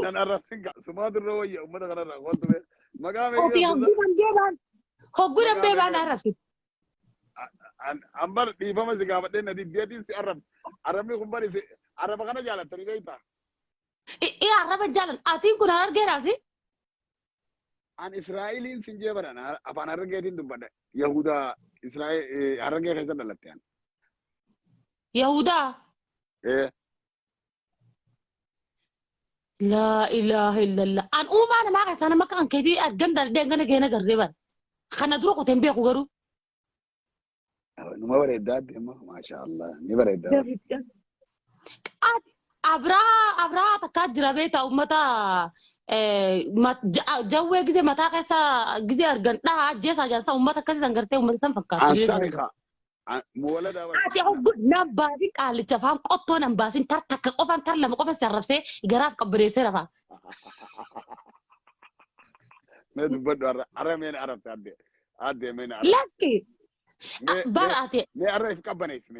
أنا أرسلك سماد الروية وما تقرر قلت به مقام أوتي يجي هجوم بيبان هجوم مقام بيبان يجي عرفت أمبر دي فما زكاة دين ندي دي سي عربي خبري سي عرب كنا جالس تري كيتا إيه عرب جالن أتين كنا نرجع راسي عن إسرائيل سنجي برنا أبان أرجعين دبنا يهودا إسرائيل أرجع كذا دلتين يهودا إيه لا إله إلا الله أنا أنا ما قلت أنا ما كان كذي أجندر دعنا جينا قريبا خنا دروك وتنبيه كوجرو نما بريد داد ما شاء الله نبريد داد أبرا تكاد بيتا أمتا ما جوّي جزء متى كيسا جزء أرجع لا جيسا جالسة أمتا كذي زنقرتي أمتا فكّر عن سامخا مولد أول أتي أقول نبادي قال تفهم قطو نباسين ترتك قفن ترلم قفن سربسي جراف كبريسي رفا ما تبدو أرمين عرب عادي من عرب لكن بار أتي ما عرب يفكبنيس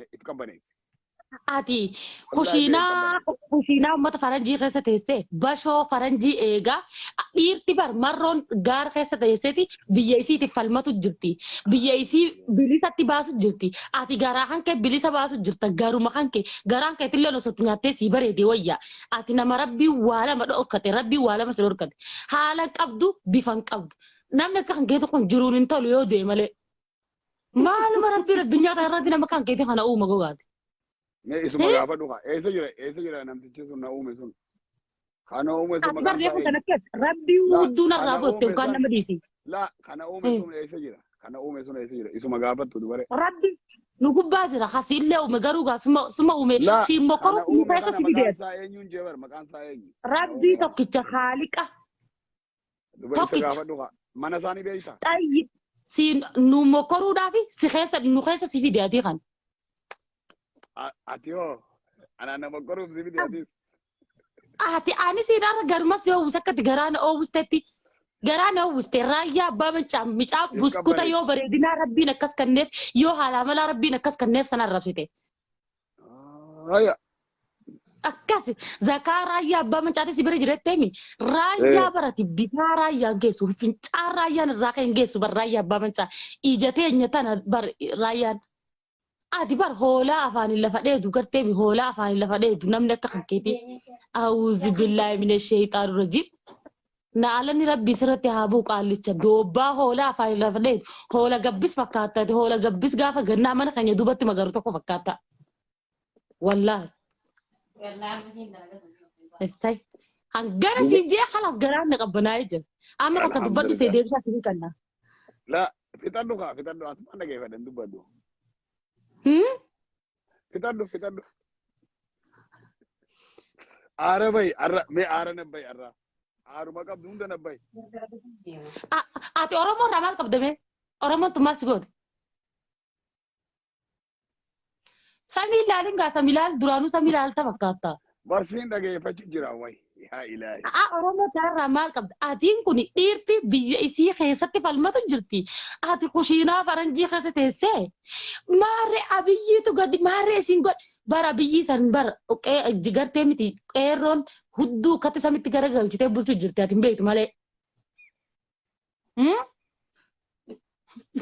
أتي خشينا أمتا فرنجي خيسة تيسي باشو فرنجي إيجا إيرتي بار مرون غار خيسة تيسي بيسي تفلمتو جرتي بيسي بليسة تباسو جرتي أتي غاراهان كي بليسة باسو جرتا غارو مخان كي غاران كي تلو نسوت نياتي سيبري دي ويا أتي نما ربي والا مدوكتي ربي والا مسلوركتي حالك أبدو بيفان أبدو نامنا كان كيتو كون جرون انتو ليو دي مالي مالو مربي الدنيا تيرادي نما كان كيتو خانا أوما غوغاتي ما اسمه غافة دوها إيه سجرا نمت تجسون ناوم يسون خانه أوم يسون مكان ساي ربي ودونا رابط وكان مديسي لا خانه أوم يسون إيه سجرا خانه أوم يسون إيه سجرا اسمه غافة تدوره ربي نقول باجرا خاسين له ومجروجا سما ومي لا سيم بكرو مفاسا سيدي مكان ساين جبر مكان ساين ربي توكيت خالق دوباره غافة دوها mana sani beita طيب سين نمكرو دافي سخيسة نخيسة سيدي أدي خان atio ana mokoro sividi adis أتي أنا سيرار جرمس يو وسكت جران أو وستتي جران أو وست رايا بامن شام مشاب بسكوتا يو بريدنا ربي نكس كنيف يو حالا ملا ربي نكس كنيف سنة ربسيته هيا أكاسي زكاة رايا بامن شادي سيبري جرت تيمي رايا براتي بيتا رايا جيسو فين رايا نراكين جيسو بر رايا بامن شا إيجاتي نيتانا بر رايا أدي بار هولا أفاني لفديه دوكرتي بي هولا أفاني لفديه دونم لك حكيتي أعوذ بالله من الشيطان الرجيم نعلني ربي سرتي هابو قال لك دوبا هولا أفاني لفديه هولا جبس فكاتا هولا جبس جافا جرنا من خنيا دوبتي مغرتكو فكاتا والله استاي هنجرا سيجي خلاص جران نقبنا يجل أما كتبدو سيدير شاكين كنا لا fitandu asmana ke fadan dubado fitandu ara bay ara me ara na bay ara aru makab dunda na bay ati oromo ramal kabdeme oromo tumas god samilal inga samilal duranu samilal tabakata barsin dage fachi jira way ya ilahi oromo tar ramal kabd atin kuni dirti biya isi khesati falmatu jirti ati khushina faranji khesate se mare abiyi tu gadi mare singod bar abiyi san bar oke jigarte miti eron huddu kate samiti garagal jite bultu jirti atin beit male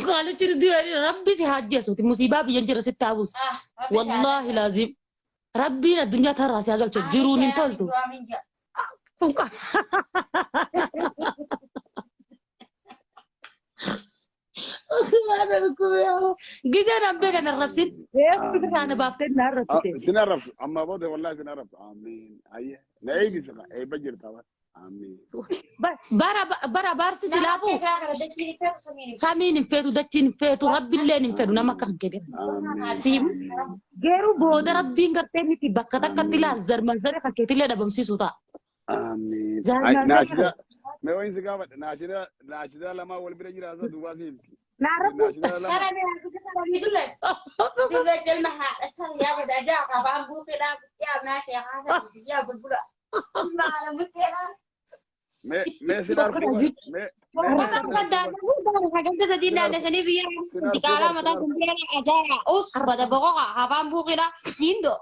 قال تردي ربي في حاجة صوتي مصيبة بينجر ستة والله لازم ربي الدنيا ترى سيقول تجرون انتلتو هذا بكم يا جدا ربي كان الربسين فكرة أنا بافتن نار ربسين سنعرف أما بوده والله سنعرف آمين أيه نعيب سما أي بجر توا آمين برا بارس سلابو سامين فيتو دتين فيتو ربي اللي نفيتو نما كان كده سيم غيرو بود ربي نغرتني في بكتا كتلا زرمن زري كتلا دبمسي سوتا آمين ناشدا ما وين سكابت ناشدا لما ول بيجي راسه دوباسين نعرف أنا بيدل سيد المها أسهل يا بدأ جاء قبام بوقي لا يا ناشي هذا يا بلبلا ما أنا متينا ما سيدار كوي حاجات سدينا نسني بيا تكالا متى سندري أجايا أوس بدأ بقى قبام بوقي لا سيندو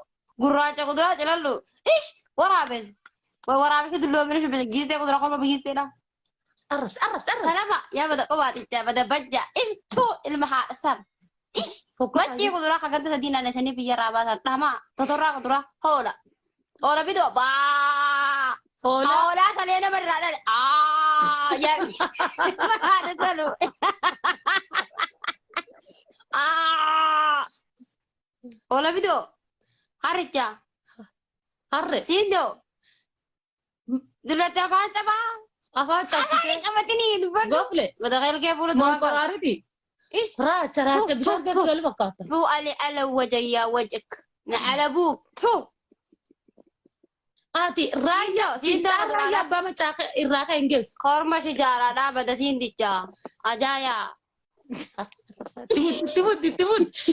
قراجة قدرة جلالو إيش ورابز ورا بس دلوا منش بجيزة قدرة قلبه بجيزة لا عرف سلامة يا بدا قواتي بدا بجا إيش تو المحا سر إيش بجي قدرة خدت سدينا نسني في رابطة تما تطرق قدرة هولا بدو با هولا سلينا مرة يا هذا تلو هولا بدو هرجع سيندو دلوقتي أفعل أفعل أمتني قفلة بدغير كيف ولا ما قرارتي إيش راجع بشار قد قال فكاتا فو على وجهي يا وجهك على أبوك فو آتي رايا سيندو رايا بام تاخ الراقة إنجلس خورما شجارة لا بدا سينديجا أجايا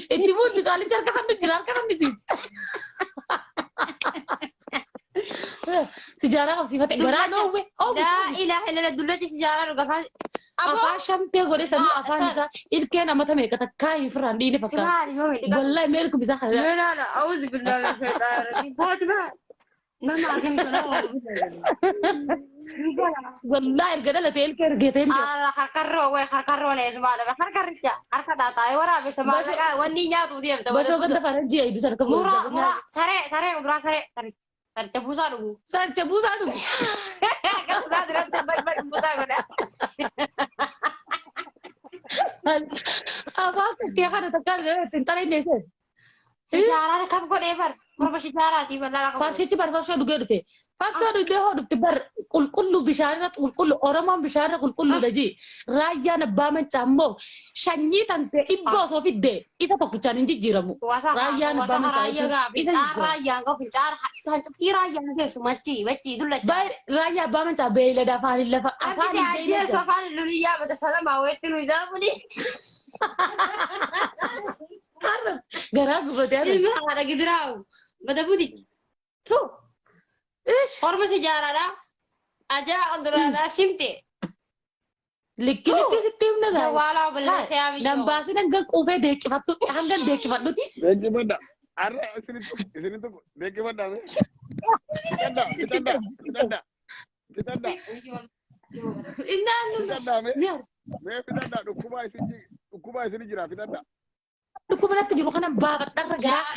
تموت قال جار كم نجران كم نسيت سجارة أو صفات جران أو لا إله إلا الله دلوقتي شجارة رقفان أفاشم تقولي سامي أفانسا إلكنا ما تميك تكاي فرندي لفكا سمعني يومي والله مالك بزاف لا أعوذ بالله من الشيطان الرجيم بود ما كنت والله الجدل تيل كرجتين خركرو لا زمانه خركرجا خركدا تاي ورا بسمانه وني نياتو ديم بس وقت فرنجي أي بسر كم مرا سره ودرا سره tercebusa dulu. Tercebusa dulu. Kan sudah tercebusa busa. Apa dia kan tekan tentar ini sih. Sejarah kamu kok debar. Berapa sejarah di mana? Farsi itu baru farsi dulu deh. Farsi itu dia bar kullu bisharat kullu orang bisharat kullu daji. Raya nabaman cammo. Shanyi tante ibu sofi deh. Isa tak kucarin jiramu. Raya nabaman cammo. Isa raya kau bicara. Tapi raya dia sumaci, baci dulu aja. Baik raya nabaman cammo. Bela dafari lefa. Apa dia aja sofan dulu ya. Betul salah mau itu lu jamu ni. Garang betul ya. Ini ada gitu raw. Betul budi. Tuh. Ish. Orang sejarah dah. Aja orang simte. Lekin itu sistem negara. Jawala belah saya ambil. Nampak sih nggak kue dek cepat tu. Hanggan dek cepat tu. Dek mana? Arah sini tu. Dek mana? Kita dah. Indah lu. Kita dah. Kita dah. Ukubai sini jirah. Kita dah. Aku mana tu juga kan babat terga.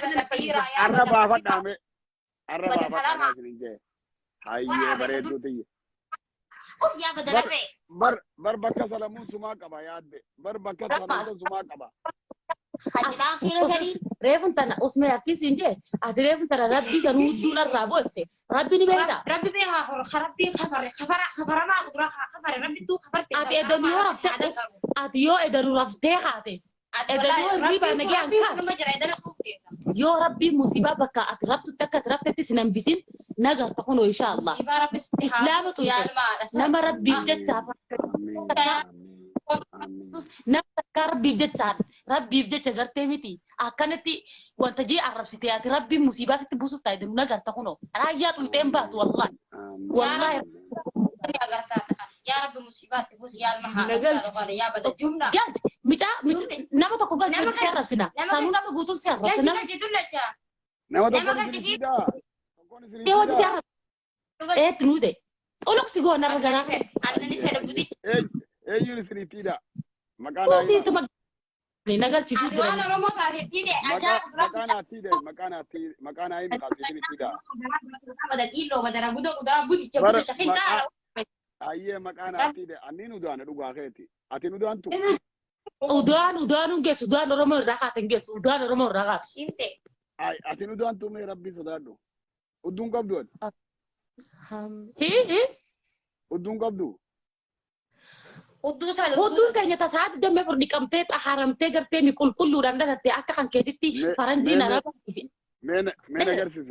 Arah babat dah. Arah babat sini je. Hai bare tu tu. Us ya betul apa? Bar bakka salamun suma kaba yaad de. Bar bakka salamun suma kaba. Hajda kilo jadi. Refun tanah usme akis inje. Adi refun tanah Rabbi sanu dular rabo te. Rabbi ni beda. Rabbi bega Rabbi khabar ma qudra khabar Rabbi tu khabar te. Adi edanu rafte. Adi yo edanu rafte hades. Edanu riba nagi angkat. Yo Rabbi musibah bakka adi rabtu takkat rafte tisinam bisin. Nagar takuno inshallah. Islam tu ya. Nama Rabbi jatsa. Nama Rabbi jatsa. Rabbi jatsa garte miti. Akanati wantaji Arab siti ati Rabbi musibah siti busuk tay denu nagar takuno. Rakyat tu tembak tu wallah. Wallah. Ya garta ya Rabbi musibah tibus ya maha. Ya bada jumlah. Ya, mica nama tak kugal siarap sina. Sanu nama gutus siarap sina. Ya gitu aja. Nama tak kugal Dia waktu siapa? Tunu deh. Olok sih gua nara gara. Ada ni ada budi. Yunus ini tidak. Oh sih itu mak. Ni nagal cipu jalan. Ada orang mau tarik tidak. Aja. Makana ini kasih ini tidak. Ada kilo, ada ragudo, ada budi. Coba cakin dah. Ayah makana tidak. Anin udah ada dua kali. Atin udah antu. Udah nunggu. Udah orang mau rakat nunggu. Udah orang mau rakat. Sinte. Atin udah antu me Rabbi sodado. Udung kabdu. Udung kabdu. Udung kayaknya tak saat dia memang dikamte tak haram te gerte mikul kullu randa gerte akan kediti faranji nara. Menagar sih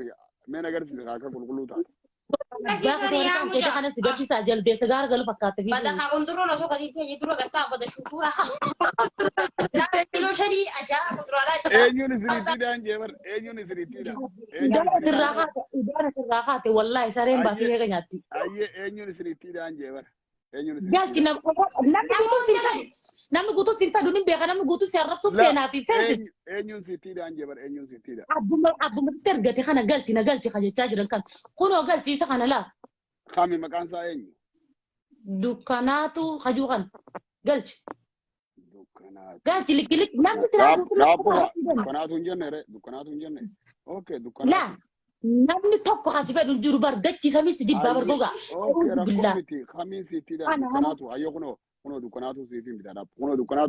kakak kullu tak. Bapak orang kita kan segar sih saja dia segar kalau pakai tapi. Pada kakun turun langsung ke titik itu lagi tak pada syukur. Kilo cari aja aku turun aja. Yunus ini tidak anjebar. Yunus ini tidak. Udah terrahat. Wallahi sering batu ya kenyati. Yunus ini tidak anjebar. Ya cina. Nama gutus sinta dunia biarkan nama gutus siarap subsenati. Yunus tidak anjebar. Yunus tidak. Abu tergati kana galci kaje cajuran kan. Kuno galci sa kana lah. Kami maqaan isaa eenyu? Dukkanaatu hajuu kan galchi. Dukkanaatu. Galchi likkilik namni tiraatu Gaafuma dukkanaatu hin jenne re dukkanaatu hin jenne. Okay dukkanaatu. laa namni tokko hasi fedhu jiru bar dachisamis jibbaa bargoga. Okay rakkoo miti kamiin sitti dha dukkanaatu hayyo kunoo dukkanaatu sitti bitaadha kunoo dukkanaatu.